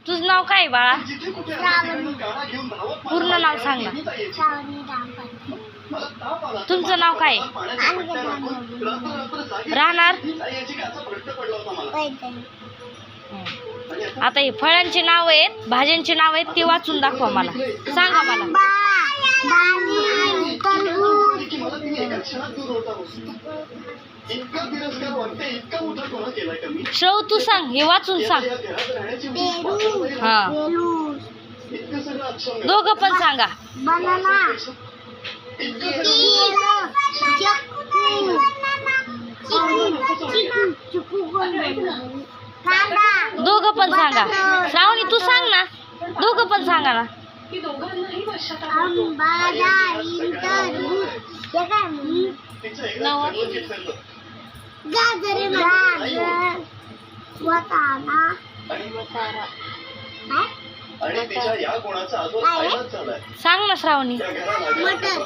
तुझं नाव काय बाळा? श्रावणी. पूर्ण नाव सांग ना. श्रावणी दामपंत. तुमचं नाव काय? राहणार? पैठण. आता हे फळांची नाव आहेत, भाज्यांची नाव आहेत, ती वाचून दाखवा मला. सांगा मला. डाळिंब, तरबूज, श्रव तू सांग, हे वाचून सांग. पेरू, हा. बेलूस, दोघं पण सांगा. बनाना, केळ, चिकू, कांदा, दोघं पण सांगा. श्रावणी तू सांग ना. दोघं पण सांगा ना. आंबा, डाळिंब, तरबूज, हे काय म्हणली? गाजर, वाटाणा, सांग ना श्रावणी. मटर,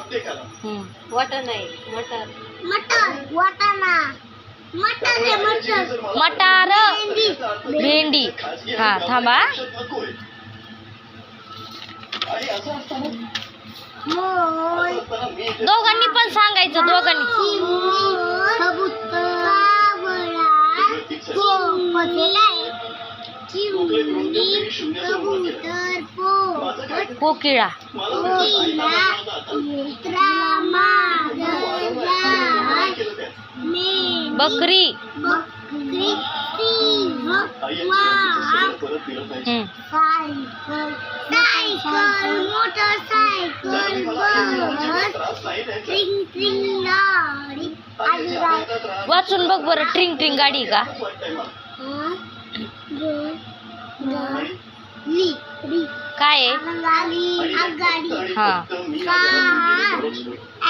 वाटण नाही, मटर. मटर, वाटाणा, मटर आहे मटर. मटार, भेंडी. हा थांबा. मोळ, दोघांनी पण सांगायचं. दोघांनी. कबूतर, पोपट, कोकिळा, कोकिला, मेंढी, बकरी, बकरी, सिंह, वाघ, सायकल, सायकल, मोटरसायकल, बस, ट्रिंग ट्रिंग गाडी, आजूबाजू. वाचून बघ बरं. ट्रिंग ट्रिंग गाडी का? काय आहे? आगगाडी, हा. कार,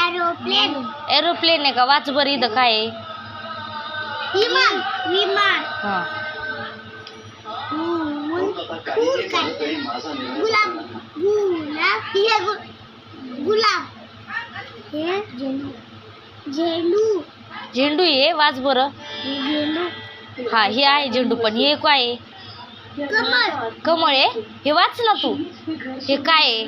एरोप्लेन, एरोप्लेन आहे का? वाच बरं इथं काय आहे? विमान, विमान, हा. फूल काय? गुलाब, गुलाब, हे गुलाब, हे झेंडू, झेंडू, झेंडू आहे. वाच बरं. झेंडू, हा हे आहे झेंडू. पण हे काय आहे? कमळ, कमळ आहे. हे वाच ना तू. हे काय आहे?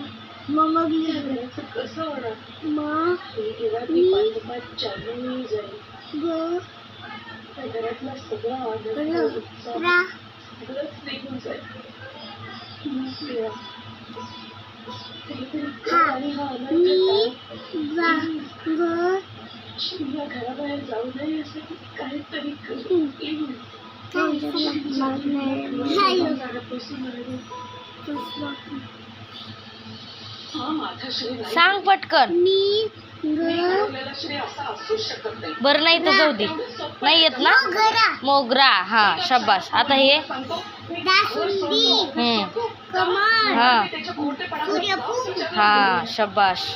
सांग पटकन. बरं नाही तर जाऊ दे. नाही येत ना. मोगरा. हा शाबास. आता हे कमळ, हा सूर्यफूल, हा शाबास.